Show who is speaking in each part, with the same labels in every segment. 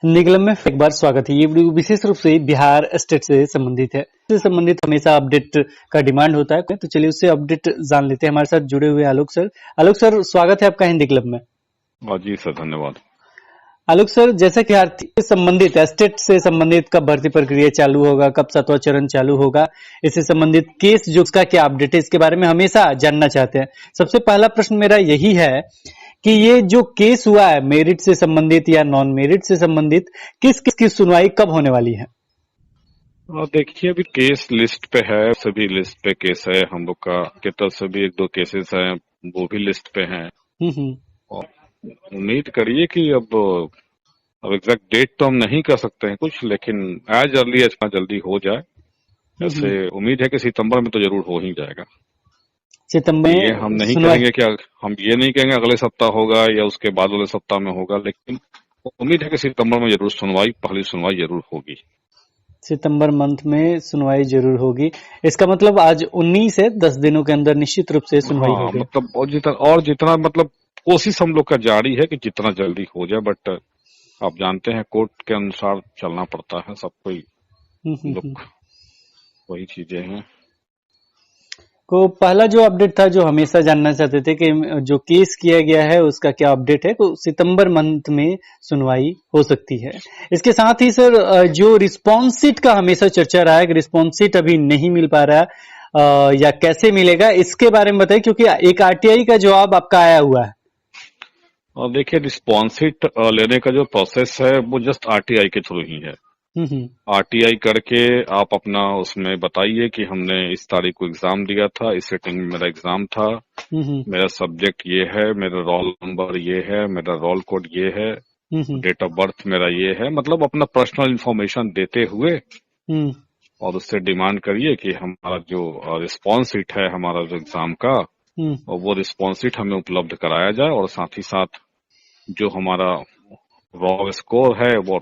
Speaker 1: निगलम में एक बार स्वागत है। ये वीडियो विशेष रूप से बिहार स्टेट से संबंधित है। इससे संबंधित हमेशा अपडेट का डिमांड होता है, तो चलिए उससे अपडेट जान लेते हैं। हमारे साथ जुड़े हुए आलोक सर। आलोक सर, स्वागत है आपका हिंदी क्लब में।
Speaker 2: जी सर, धन्यवाद।
Speaker 1: आलोक सर, जैसे कि आर्थिक से संबंधित स्टेट से संबंधित कब भर्ती प्रक्रिया चालू होगा, कब 7वां चरण चालू होगा, इससे संबंधित केस जो उसका क्या अपडेट है, इसके बारे में हमेशा जानना चाहते हैं। सबसे पहला प्रश्न मेरा यही है कि ये जो केस हुआ है मेरिट से संबंधित या नॉन मेरिट से संबंधित, किस किस की सुनवाई कब होने वाली है?
Speaker 2: देखिए, अभी केस लिस्ट पे है, सभी लिस्ट पे केस है। हम लोग का की तरफ से भी 1-2 केसेस हैं, वो भी लिस्ट पे हैं। और उम्मीद करिए कि अब एग्जैक्ट डेट तो हम नहीं कर सकते हैं कुछ, लेकिन एज अर्ली एज जल्दी हो जाए। ऐसे उम्मीद है कि सितंबर में तो जरूर हो ही जाएगा।
Speaker 1: सितंबर
Speaker 2: ये
Speaker 1: में
Speaker 2: हम नहीं
Speaker 1: सुनवाई।
Speaker 2: कहेंगे कि हम ये नहीं कहेंगे अगले सप्ताह होगा या उसके बाद वाले सप्ताह में होगा, लेकिन उम्मीद है कि सितंबर में जरूर पहली सुनवाई जरूर होगी।
Speaker 1: सितंबर मंथ में सुनवाई जरूर होगी। इसका मतलब आज 19 है, 10 दिनों के अंदर निश्चित रूप से सुनवाई
Speaker 2: हाँ,
Speaker 1: होगी।
Speaker 2: मतलब और जितना मतलब कोशिश हम लोग का जारी है कि जितना जल्दी हो जाए, बट आप जानते हैं कोर्ट के अनुसार चलना पड़ता है सब कोई। लोग वही चीजें हैं।
Speaker 1: तो पहला जो अपडेट था, जो हमेशा जानना चाहते थे कि जो केस किया गया है उसका क्या अपडेट है, तो सितंबर मंथ में सुनवाई हो सकती है। इसके साथ ही सर, जो रिस्पॉन्स शीट का हमेशा चर्चा रहा है कि रिस्पॉन्स शीट अभी नहीं मिल पा रहा है, या कैसे मिलेगा, इसके बारे में बताइए, क्योंकि एक आरटीआई का जवाब आपका आया हुआ है।
Speaker 2: और देखिए, रिस्पॉन्स शीट लेने का जो प्रोसेस है वो जस्ट आरटीआई के थ्रू ही है। आरटीआई करके आप अपना उसमें बताइए कि हमने इस तारीख को एग्जाम दिया था, इस सेटिंग में मेरा एग्जाम था, मेरा सब्जेक्ट ये है, मेरा रोल नंबर ये है, मेरा रोल कोड ये है, डेट ऑफ बर्थ मेरा ये है, मतलब अपना पर्सनल इंफॉर्मेशन देते हुए और उससे डिमांड करिए कि हमारा जो रिस्पॉन्स शीट है हमारा जो एग्जाम का, और वो रिस्पॉन्स शीट हमें उपलब्ध कराया जाए, और साथ ही साथ जो हमारा रॉ स्कोर है वो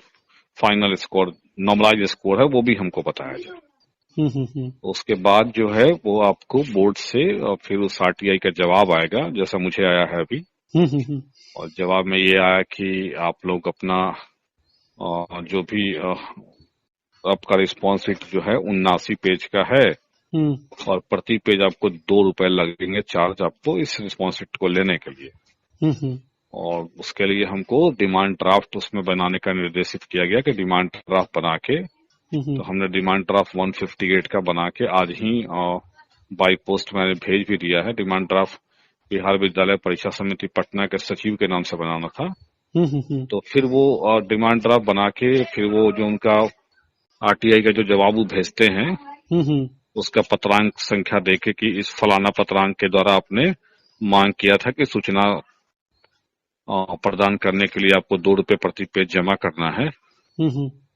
Speaker 2: फाइनल स्कोर, नॉर्मलाइज स्कोर है, वो भी हमको बताया जाए। उसके बाद जो है वो आपको बोर्ड से और फिर उस आरटीआई का जवाब आएगा, जैसा मुझे आया है अभी। और जवाब में ये आया कि आप लोग अपना जो भी आपका रिस्पॉन्स शीट जो है 79 पेज का है, और प्रति पेज आपको 2 रुपए लगेंगे चार्ज आपको इस रिस्पॉन्स शीट को लेने के लिए। और उसके लिए हमको डिमांड ड्राफ्ट उसमें बनाने का निर्देशित किया गया कि डिमांड ड्राफ्ट बना के, तो हमने डिमांड ड्राफ्ट 158 का बना के आज ही बाई पोस्ट मैंने भेज भी दिया है। डिमांड ड्राफ्ट बिहार विद्यालय परीक्षा समिति पटना के सचिव के नाम से बनाना था। तो फिर वो डिमांड ड्राफ्ट बना के फिर वो जो उनका आरटीआई का जो जवाब वो भेजते हैं, उसका पत्रांक संख्या देके कि इस फलाना पत्रांक के द्वारा आपने मांग किया था कि सूचना प्रदान करने के लिए आपको 2 रुपए प्रति पेज जमा करना है।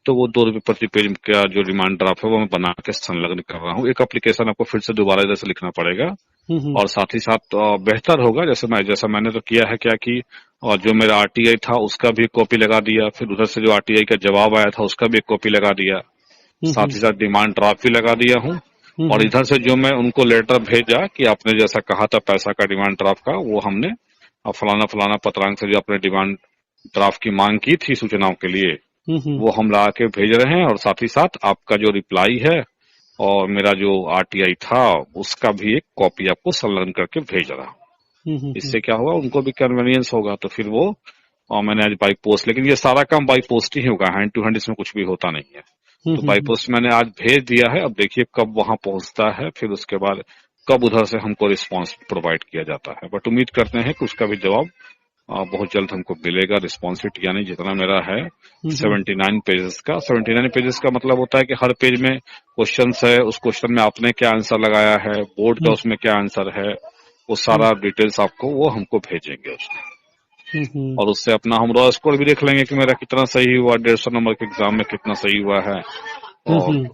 Speaker 2: तो वो 2 रुपए प्रति पेज का जो डिमांड ड्राफ्ट है वो मैं बना के संलग्न कर रहा हूँ। एक एप्लीकेशन आपको फिर से दोबारा इधर से लिखना पड़ेगा, और साथ ही साथ बेहतर होगा जैसा मैंने तो किया है क्या कि और जो मेरा आरटीआई था उसका भी एक कॉपी लगा दिया, फिर उधर से जो आरटीआई का जवाब आया था उसका भी एक कॉपी लगा दिया, साथ ही साथ डिमांड ड्राफ्ट भी लगा दिया हूँ। और इधर से जो मैं उनको लेटर भेजा कि आपने जैसा कहा था पैसा का डिमांड ड्राफ्ट का, वो हमने फलाना फलाना पत्रांक से जो अपने डिमांड ड्राफ्ट की मांग की थी सूचनाओं के लिए, वो हम ला के भेज रहे हैं। और साथ ही साथ आपका जो रिप्लाई है और मेरा जो आरटीआई था उसका भी एक कॉपी आपको संलग्न करके भेज रहा हूँ। इससे क्या होगा, उनको भी कन्वीनियंस होगा। तो फिर वो मैंने आज बाई पोस्ट, लेकिन ये सारा काम बाई पोस्ट ही होगा, हैंड टू हैंड इसमें कुछ भी होता नहीं है। तो बाई पोस्ट मैंने आज भेज दिया है। अब देखिए कब वहां पहुंचता है, फिर उसके बाद कब उधर से हमको रिस्पांस प्रोवाइड किया जाता है। बट उम्मीद करते हैं कि उसका भी जवाब बहुत जल्द हमको मिलेगा। रिस्पॉन्स शीट यानी जितना मेरा है 79 पेजेस का, 79 पेजेस का मतलब होता है कि हर पेज में क्वेश्चन है, उस क्वेश्चन में आपने क्या आंसर लगाया है, बोर्ड का उसमें क्या आंसर है, वो सारा डिटेल्स आपको वो हमको भेजेंगे उसमें। और उससे अपना हम रॉ स्कोर भी देख लेंगे कि मेरा कितना सही हुआ, 150 नंबर के एग्जाम में कितना सही हुआ है, और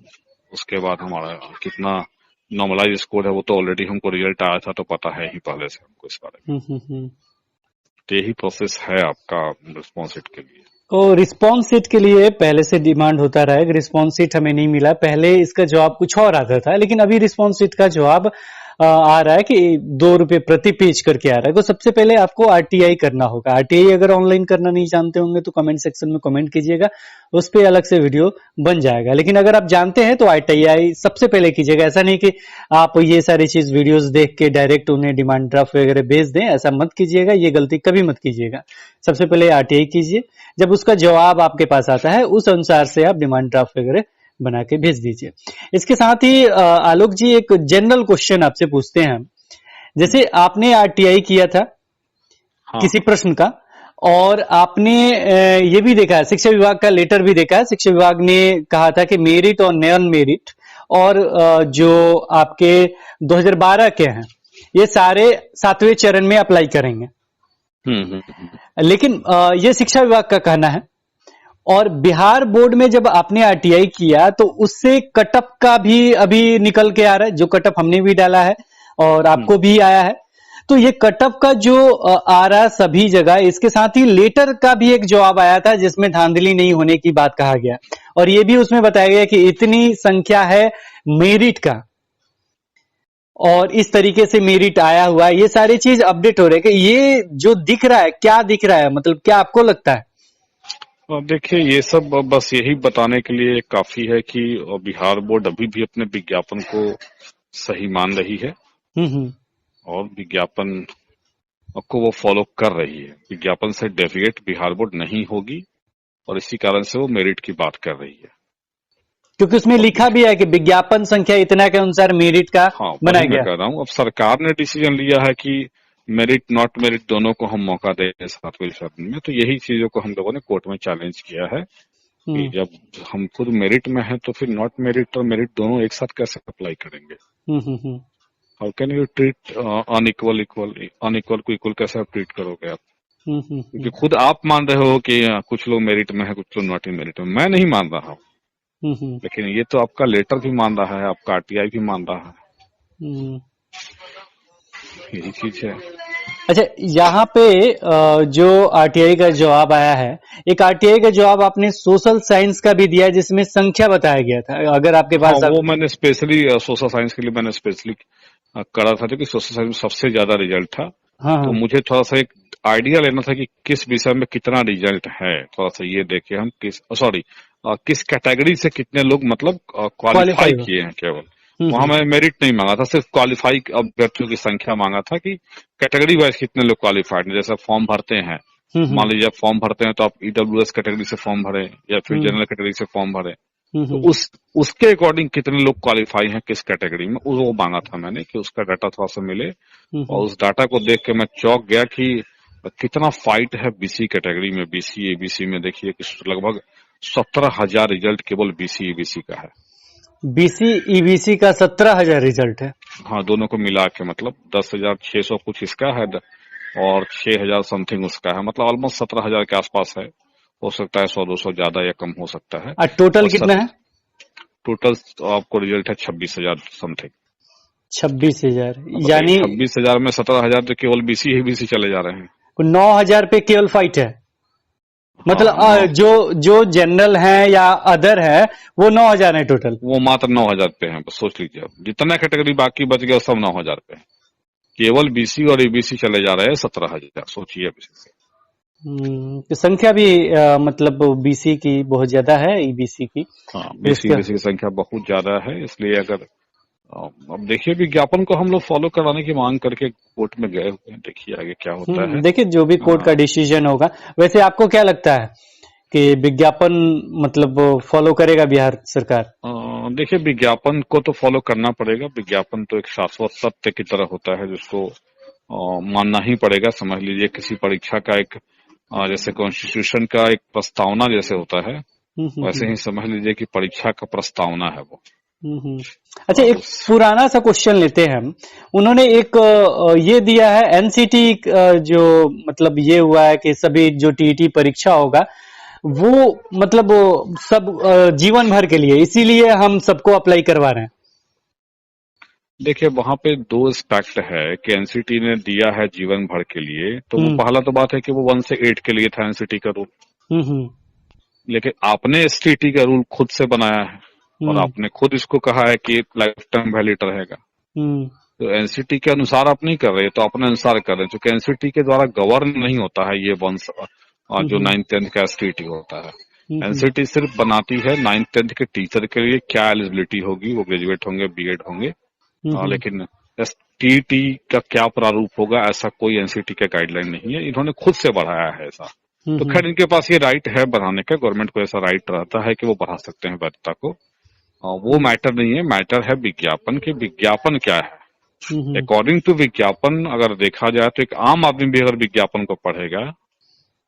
Speaker 2: उसके बाद हमारा कितना नॉर्मलाइज स्कोर है वो तो ऑलरेडी हमको रिजल्ट आया था तो पता है ही पहले से हमको इस बारे में। तो यही प्रोसेस है आपका रिस्पॉन्स शीट के लिए।
Speaker 1: तो रिस्पॉन्स शीट के लिए पहले से डिमांड होता रहा है कि रिस्पॉन्स शीट हमें नहीं मिला, पहले इसका जवाब कुछ और आता था, लेकिन अभी रिस्पॉन्स शीट का जवाब आ रहा है कि 2 रुपए प्रति पेज करके आ रहा है, तो सबसे पहले आपको आरटीआई करना होगा। आरटीआई अगर ऑनलाइन करना नहीं जानते होंगे तो कमेंट सेक्शन में कमेंट कीजिएगा, उस पर अलग से वीडियो बन जाएगा। लेकिन अगर आप जानते हैं तो आरटीआई सबसे पहले कीजिएगा। ऐसा नहीं कि आप ये सारी चीज वीडियोस देख के डायरेक्ट उन्हें डिमांड ड्राफ्ट वगैरह भेज दें, ऐसा मत कीजिएगा, ये गलती कभी मत कीजिएगा। सबसे पहले आरटीआई कीजिए, जब उसका जवाब आपके पास आता है उस अनुसार से आप डिमांड ड्राफ्ट वगैरह बना के भेज दीजिए। इसके साथ ही आलोक जी एक जनरल क्वेश्चन आपसे पूछते हैं हम, जैसे आपने आरटीआई किया था किसी प्रश्न का, और आपने ये भी देखा है, शिक्षा विभाग का लेटर भी देखा है, शिक्षा विभाग ने कहा था कि मेरिट और नॉन मेरिट और जो आपके 2012 के हैं ये सारे 7वें चरण में अप्लाई करेंगे। लेकिन ये शिक्षा विभाग का कहना है, और बिहार बोर्ड में जब आपने आरटीआई किया तो उससे कटअप का भी अभी निकल के आ रहा है, जो कटअप हमने भी डाला है और आपको भी आया है। तो ये कटअप का जो आ रहा सभी जगह, इसके साथ ही लेटर का भी एक जवाब आया था जिसमें धांधली नहीं होने की बात कहा गया, और ये भी उसमें बताया गया कि इतनी संख्या है मेरिट का और इस तरीके से मेरिट आया हुआ है। ये सारी चीज अपडेट हो रही है कि ये जो दिख रहा है, क्या दिख रहा है, मतलब क्या आपको लगता है?
Speaker 2: देखिए, ये सब बस यही बताने के लिए काफी है कि बिहार बोर्ड अभी भी अपने विज्ञापन को सही मान रही है और विज्ञापन को वो फॉलो कर रही है। विज्ञापन से डेविएट बिहार बोर्ड नहीं होगी और इसी कारण से वो मेरिट की बात कर रही है,
Speaker 1: क्योंकि उसमें लिखा भी है कि विज्ञापन संख्या इतना के अनुसार मेरिट का बनाया गया।
Speaker 2: कह रहा हूँ, अब सरकार ने डिसीजन लिया है कि मेरिट नॉट मेरिट दोनों को हम मौका दें 7वें चरण में, तो यही चीजों को हम लोगों ने कोर्ट में चैलेंज किया है कि जब हम खुद मेरिट में हैं तो फिर नॉट मेरिट और मेरिट दोनों एक साथ कैसे अप्लाई करेंगे? How can you treat unequal को इक्वल कैसे आप ट्रीट करोगे आप? क्योंकि खुद आप मान रहे हो कि कुछ लोग मेरिट में है, कुछ लोग नॉट इन मेरिट में, मैं नहीं मान रहा हूँ, लेकिन ये तो आपका लेटर भी मान रहा है, आपका आरटीआई भी मान रहा है, यही चीज है।
Speaker 1: अच्छा, यहाँ पे जो आरटीआई का जवाब आया है, एक आरटीआई का जवाब आपने सोशल साइंस का भी दिया जिसमें संख्या बताया गया था। अगर आपके पास
Speaker 2: वो मैंने स्पेशली सोशल साइंस के लिए मैंने स्पेशली करा था, क्योंकि सोशल साइंस में सबसे ज्यादा रिजल्ट था। तो मुझे थोड़ा सा एक आइडिया लेना था कि किस विषय में कितना रिजल्ट है, थोड़ा सा ये देखे हम किस कैटेगरी से कितने लोग मतलब क्वालिफाई किए हैं। केवल वहां मैं मेरिट नहीं मांगा था, सिर्फ क्वालिफाई अभ्यर्थियों की संख्या मांगा था कि कैटेगरी वाइज कितने लोग क्वालिफाइड हैं। जैसे फॉर्म भरते हैं, मान लीजिए आप फॉर्म भरते हैं तो आप ईडब्ल्यूएस कैटेगरी से फॉर्म भरे या फिर जनरल कैटेगरी से फॉर्म भरे, तो उसके अकॉर्डिंग कितने लोग क्वालिफाई हैं किस कैटेगरी में, वो मांगा था मैंने कि उसका डाटा थोड़ा सा मिले। और उस डाटा को देख के मैं चौंक गया कि कितना फाइट है बीसी कैटेगरी में, बीसी एबीसी में। देखिए कि लगभग 17,000 रिजल्ट केवल बीसी एबीसी का है।
Speaker 1: बीसी ईबीसी का 17,000 रिजल्ट है?
Speaker 2: हाँ, दोनों को मिला के मतलब 10,600 कुछ इसका है और 6,000 समथिंग उसका है, मतलब ऑलमोस्ट 17,000 के आसपास है। हो सकता है 100-200 ज्यादा या कम हो सकता है।
Speaker 1: टोटल कितना है?
Speaker 2: टोटल आपको रिजल्ट है 26,000 समथिंग।
Speaker 1: 26,000 यानी
Speaker 2: 26,000 में 17,000 तो केवल बीसी ही बीसी चले जा रहे हैं।
Speaker 1: 9,000 पे केवल फाइट है, मतलब जो जनरल है या अदर है वो 9,000 है टोटल।
Speaker 2: वो मात्र 9,000 पे है, बस सोच लीजिए। जितना कैटेगरी बाकी बच गया सब 9,000 पे है। केवल बीसी और ईबीसी चले जा रहे हैं 17,000। सोचिए
Speaker 1: तो संख्या भी मतलब बीसी की बहुत ज्यादा है, ईबीसी की।
Speaker 2: हाँ, बीसी ईबीसी की संख्या बहुत ज्यादा है। इसलिए अगर अब देखिए, विज्ञापन को हम लोग फॉलो कराने की मांग करके कोर्ट में गए हुए हैं, देखिए आगे क्या होता है।
Speaker 1: देखिए जो भी कोर्ट का डिसीजन होगा। वैसे आपको क्या लगता है कि विज्ञापन मतलब फॉलो करेगा बिहार सरकार?
Speaker 2: देखिए, विज्ञापन को तो फॉलो करना पड़ेगा। विज्ञापन तो एक शाश्वत सत्य की तरह होता है जिसको मानना ही पड़ेगा। समझ लीजिए किसी परीक्षा का एक जैसे कॉन्स्टिट्यूशन का एक प्रस्तावना जैसे होता है, वैसे ही समझ लीजिए कि परीक्षा का प्रस्तावना है वो।
Speaker 1: अच्छा, एक पुराना सा क्वेश्चन लेते हैं हम। उन्होंने एक ये दिया है एनसीटी, जो मतलब ये हुआ है कि सभी जो टीईटी परीक्षा होगा वो मतलब सब जीवन भर के लिए, इसीलिए हम सबको अप्लाई करवा रहे हैं।
Speaker 2: देखिए, वहां पे 2 एस्पेक्ट है कि एनसीटी ने दिया है जीवन भर के लिए, तो वो पहला तो बात है कि वो 1 से 8 के लिए था एनसीटी का रूल। लेकिन आपने एसटीटी का रूल खुद से बनाया है और आपने खुद इसको कहा है कि लाइफ टाइम वैलिड रहेगा। तो एनसीटी के अनुसार आप नहीं कर रहे, तो अपने अनुसार कर रहे हैं, क्योंकि एनसीटी के द्वारा गवर्न नहीं होता है ये वंश जो 9th-10th का एसटीटी होता है। एनसीटी सिर्फ बनाती है 9th-10th के टीचर के लिए क्या एलिजिबिलिटी होगी, वो ग्रेजुएट होंगे, बीएड होंगे, लेकिन एसटीटी का क्या प्रारूप होगा ऐसा कोई एनसीटी का गाइडलाइन नहीं है, इन्होंने खुद से बढ़ाया है ऐसा। तो खैर इनके पास ये राइट है बढ़ाने का, गवर्नमेंट को ऐसा राइट रहता है कि वो बढ़ा सकते हैं वैधता को। वो मैटर नहीं है, मैटर है विज्ञापन के विज्ञापन क्या है। अकॉर्डिंग टू विज्ञापन अगर देखा जाए तो एक आम आदमी भी अगर विज्ञापन को पढ़ेगा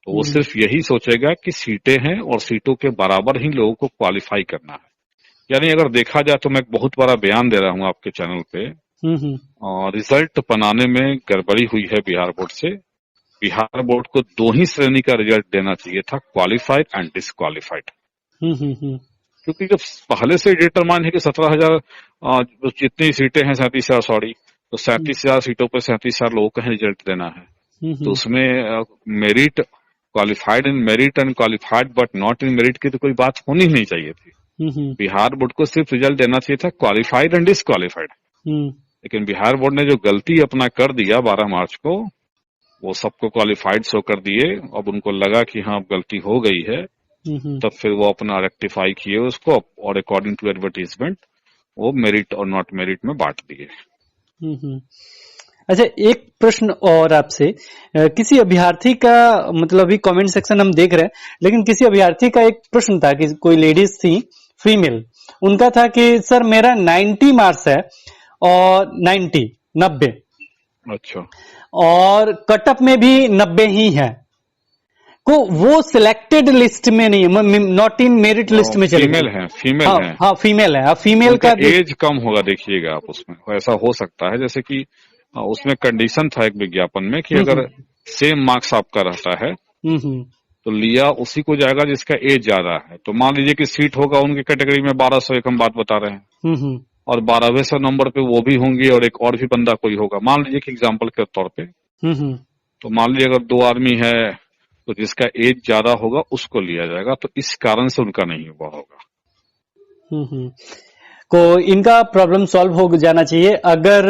Speaker 2: तो वो सिर्फ यही सोचेगा कि सीटें हैं और सीटों के बराबर ही लोगों को क्वालिफाई करना है। यानी अगर देखा जाए तो मैं एक बहुत बड़ा बयान दे रहा हूँ आपके चैनल पे, रिजल्ट बनाने में गड़बड़ी हुई है बिहार बोर्ड से। बिहार बोर्ड को 2 ही श्रेणी का रिजल्ट देना चाहिए था, क्वालिफाइड एंड डिसक्वालिफाइड। क्योंकि जब पहले से डिटरमाइन है कि 17,000 जितनी सीटें हैं 37,000 सॉरी, तो 37,000 सीटों पर 37,000 लोगों का रिजल्ट देना है, तो उसमें merit, qualified in merit and qualified but not in merit की तो कोई बात होनी ही नहीं चाहिए थी। बिहार बोर्ड को सिर्फ रिजल्ट देना चाहिए था क्वालिफाइड एंड डिसक्वालिफाइड। लेकिन बिहार बोर्ड ने जो गलती अपना कर दिया 12 मार्च को, वो सबको क्वालिफाइड शो कर दिए। अब उनको लगा कि हाँ गलती हो गई है, तब फिर वो अपना रेक्टिफाई किए उसको, और अकॉर्डिंग टू एडवर्टीजमेंट वो मेरिट और नॉट मेरिट में बांट दिए।
Speaker 1: अच्छा, एक प्रश्न और आपसे, किसी अभ्यर्थी का, मतलब अभी कमेंट सेक्शन हम देख रहे हैं, लेकिन किसी अभ्यर्थी का एक प्रश्न था कि कोई लेडीज थी, फीमेल, उनका था कि सर मेरा 90 मार्क्स है और 90
Speaker 2: अच्छा, और
Speaker 1: कटअप में भी 90 ही है, को वो सिलेक्टेड लिस्ट में नहीं है, नॉट इन मेरिट लिस्ट में चलेगा।
Speaker 2: फीमेल है, फीमेल
Speaker 1: हाँ,
Speaker 2: है,
Speaker 1: हाँ फीमेल है, फीमेल का
Speaker 2: एज कम होगा, देखिएगा आप उसमें ऐसा हो सकता है। जैसे कि उसमें कंडीशन था एक विज्ञापन में कि अगर सेम मार्क्स आपका रहता है तो लिया उसी को जाएगा जिसका एज ज्यादा है। तो मान लीजिए कि सीट होगा उनकी कैटेगरी में 1200, एक हम बात बता रहे हैं, और 1200 नंबर पे वो भी होंगे और एक और भी बंदा कोई होगा, मान लीजिए कि एग्जाम्पल के तौर पे। तो मान लीजिए अगर 2 आदमी है तो जिसका एज ज्यादा होगा उसको लिया जाएगा, तो इस कारण से उनका नहीं हुआ होगा।
Speaker 1: को इनका प्रॉब्लम सॉल्व हो जाना चाहिए। अगर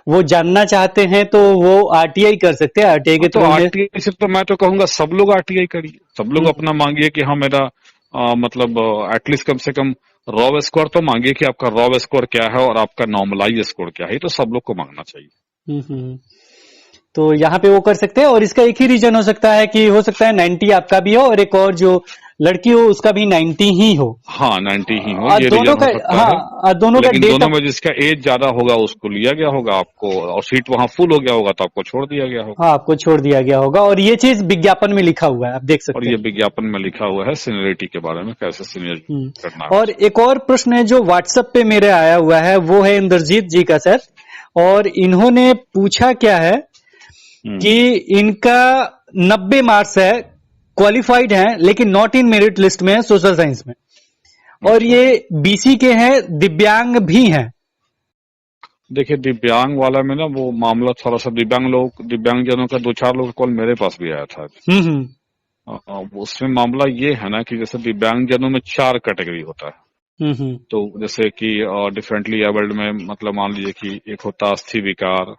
Speaker 1: वो जानना चाहते हैं तो वो आरटीआई कर सकते हैं, आरटीआई के
Speaker 2: तो आरटीआई से तो मैं तो कहूंगा सब लोग आरटीआई करिए, सब लोग अपना मांगिए कि हाँ मेरा मतलब एटलीस्ट कम से कम रॉ स्कोर तो मांगिए कि आपका रॉ स्कोर क्या है और आपका नॉर्मलाइज स्कोर क्या है, तो सब लोग को मांगना चाहिए।
Speaker 1: तो यहाँ पे वो कर सकते हैं। और इसका एक ही रीजन हो सकता है कि हो सकता है 90 आपका भी हो और एक और जो लड़की हो उसका भी 90 ही हो।
Speaker 2: हाँ 90 ही हो, ये
Speaker 1: दोनों का, हाँ दोनों का,
Speaker 2: दोनों में जिसका एज ज्यादा होगा उसको लिया गया होगा आपको, और सीट वहाँ फुल हो गया होगा तो आपको छोड़ दिया गया होगा।
Speaker 1: हाँ, आपको छोड़ दिया गया होगा, और ये चीज विज्ञापन में लिखा हुआ है, आप देख सकते हैं।
Speaker 2: और ये विज्ञापन में लिखा हुआ है सीनियरिटी के बारे में, कैसे सीनियर करना है।
Speaker 1: और एक और प्रश्न है जो व्हाट्सएप पे मेरे आया हुआ है, वो है इंद्रजीत जी का सर, और इन्होंने पूछा क्या है कि इनका 90 मार्क्स है, क्वालिफाइड हैं, लेकिन नॉट इन मेरिट लिस्ट में है सोशल साइंस में, और ये बीसी के हैं, दिव्यांग भी हैं।
Speaker 2: देखिए दिव्यांग वाला में ना वो मामला थोड़ा सा, दिव्यांग जनों का 2-4 लोग कॉल मेरे पास भी आया था। उसमें मामला ये है ना कि जैसे दिव्यांग जनों में 4 कैटेगरी होता है। तो जैसे कि डिफरेंटली एबल्ड में मतलब मान लीजिए कि एक होता है अस्थि विकार,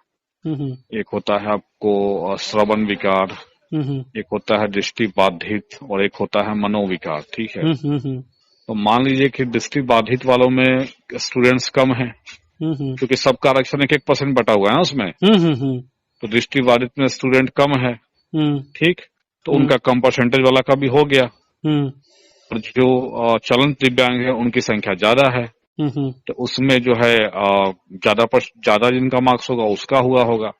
Speaker 2: एक होता है आपको श्रवण विकार, एक होता है दृष्टि बाधित, और एक होता है मनोविकार। ठीक है, तो मान लीजिए कि दृष्टि बाधित वालों में स्टूडेंट्स कम हैं, क्योंकि सबका आरक्षण 1% बटा हुआ है उसमें, तो दृष्टि बाधित में स्टूडेंट कम है, ठीक, तो उनका कम परसेंटेज वाला का भी हो गया। और जो चलंत दिव्यांग है उनकी संख्या ज्यादा है, तो उसमें जो है ज्यादा जिनका मार्क्स होगा उसका हुआ होगा।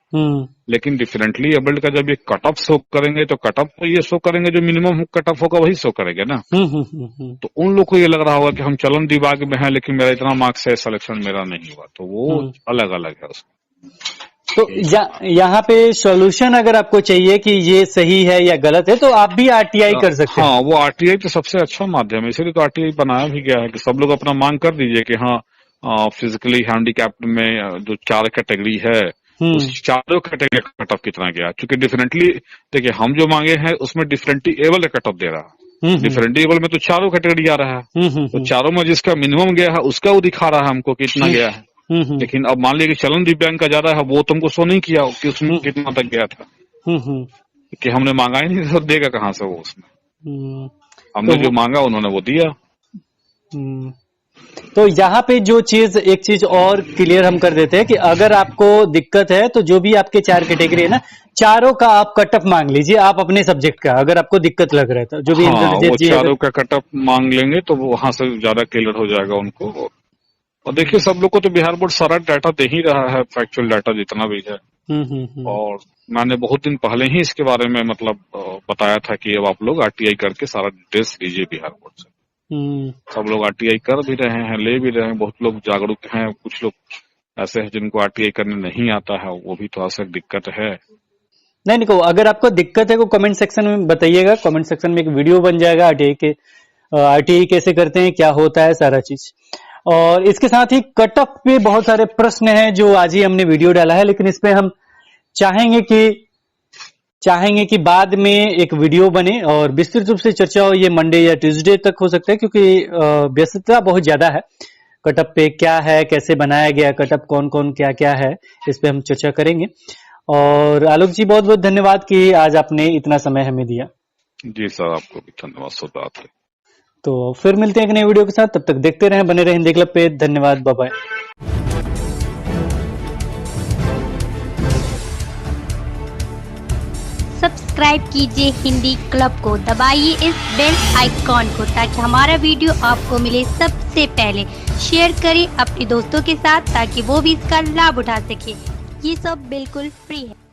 Speaker 2: लेकिन डिफरेंटली एबल्ड का जब ये कट ऑफ शो करेंगे तो कट ऑफ तो ये शो करेंगे जो मिनिमम कट ऑफ होगा वही शो करेंगे ना। तो उन लोग को ये लग रहा होगा कि हम चलन विभाग में हैं लेकिन मेरा इतना मार्क्स है, सिलेक्शन मेरा नहीं हुआ, तो वो अलग अलग है उसमें।
Speaker 1: तो यहाँ पे सॉल्यूशन अगर आपको चाहिए कि ये सही है या गलत है तो आप भी आरटीआई कर सकते हैं।
Speaker 2: हाँ, वो आरटीआई तो सबसे अच्छा माध्यम है, इसीलिए तो आरटीआई बनाया भी गया है कि सब लोग अपना मांग कर दीजिए कि हाँ फिजिकली हैंडीकैप्ड में जो 4 कैटेगरी है उस चारों कैटेगरी का कट ऑफ कितना गया, क्योंकि डिफरेंटली देखिए हम जो मांगे हैं उसमें डिफरेंटली एबल कट ऑफ दे रहा है, डिफरेंटली एबल में तो चारों कैटेगरी आ रहा है, तो चारों में जिसका मिनिमम गया है उसका वो दिखा रहा है हमको कितना गया है। लेकिन अब मान लीजिए कि चलन दिव्यांग का ज्यादा है, वो तुमको शो नहीं किया कि उसमें कितना तक गया था, कि हमने मांगा ही नहीं, तो देगा कहाँ से वो उसमें। हमने जो मांगा उन्होंने वो दिया।
Speaker 1: तो यहाँ पे जो चीज, एक चीज और क्लियर हम कर देते हैं कि अगर आपको दिक्कत है तो जो भी आपके 4 कैटेगरी है ना, चारों का आप कटअप मांग लीजिए, आप अपने सब्जेक्ट का, अगर आपको दिक्कत लग रहा है तो जो भी
Speaker 2: वो चारों का कटअप मांग लेंगे तो वहां से ज्यादा क्लियर हो जाएगा उनको। और देखिए सब लोग को तो बिहार बोर्ड सारा डाटा दे ही रहा है, फैक्चुअल डाटा जितना भी है। और मैंने बहुत दिन पहले ही इसके बारे में मतलब बताया था कि अब आप लोग आरटीआई करके सारा डिटेल्स लीजिए बिहार बोर्ड से। सब लोग आरटीआई कर भी रहे हैं, ले भी रहे हैं, बहुत लोग जागरूक हैं, कुछ लोग ऐसे हैं जिनको आरटीआई करने नहीं आता है, वो भी थोड़ा सा दिक्कत है।
Speaker 1: नहीं, अगर आपको दिक्कत है वो कमेंट सेक्शन में बताइएगा, कमेंट सेक्शन में एक वीडियो बन जाएगा आरटीआई कैसे करते हैं, क्या होता है, सारा चीज। और इसके साथ ही कटअप पे बहुत सारे प्रश्न हैं जो आज ही हमने वीडियो डाला है, लेकिन इस पे हम चाहेंगे कि बाद में एक वीडियो बने और विस्तृत रूप से चर्चा हो। ये मंडे या ट्यूसडे तक हो सकता है, क्योंकि व्यस्तता बहुत ज्यादा है। कटअप पे क्या है, कैसे बनाया गया कटअप, कौन कौन क्या क्या है, इस पे हम चर्चा करेंगे। और आलोक जी बहुत बहुत धन्यवाद कि आज आपने इतना समय हमें दिया।
Speaker 2: जी सर, आपको भी धन्यवाद। शुभ।
Speaker 1: तो फिर मिलते हैं एक नए वीडियो के साथ, तब तक देखते रहें, बने रहें हिंदी क्लब पे। धन्यवाद, बाय बाय।
Speaker 3: सब्सक्राइब कीजिए हिंदी क्लब को, दबाइए इस बेल आइकॉन को ताकि हमारा वीडियो आपको मिले सबसे पहले। शेयर करें अपने दोस्तों के साथ ताकि वो भी इसका लाभ उठा सके। ये सब बिल्कुल फ्री है।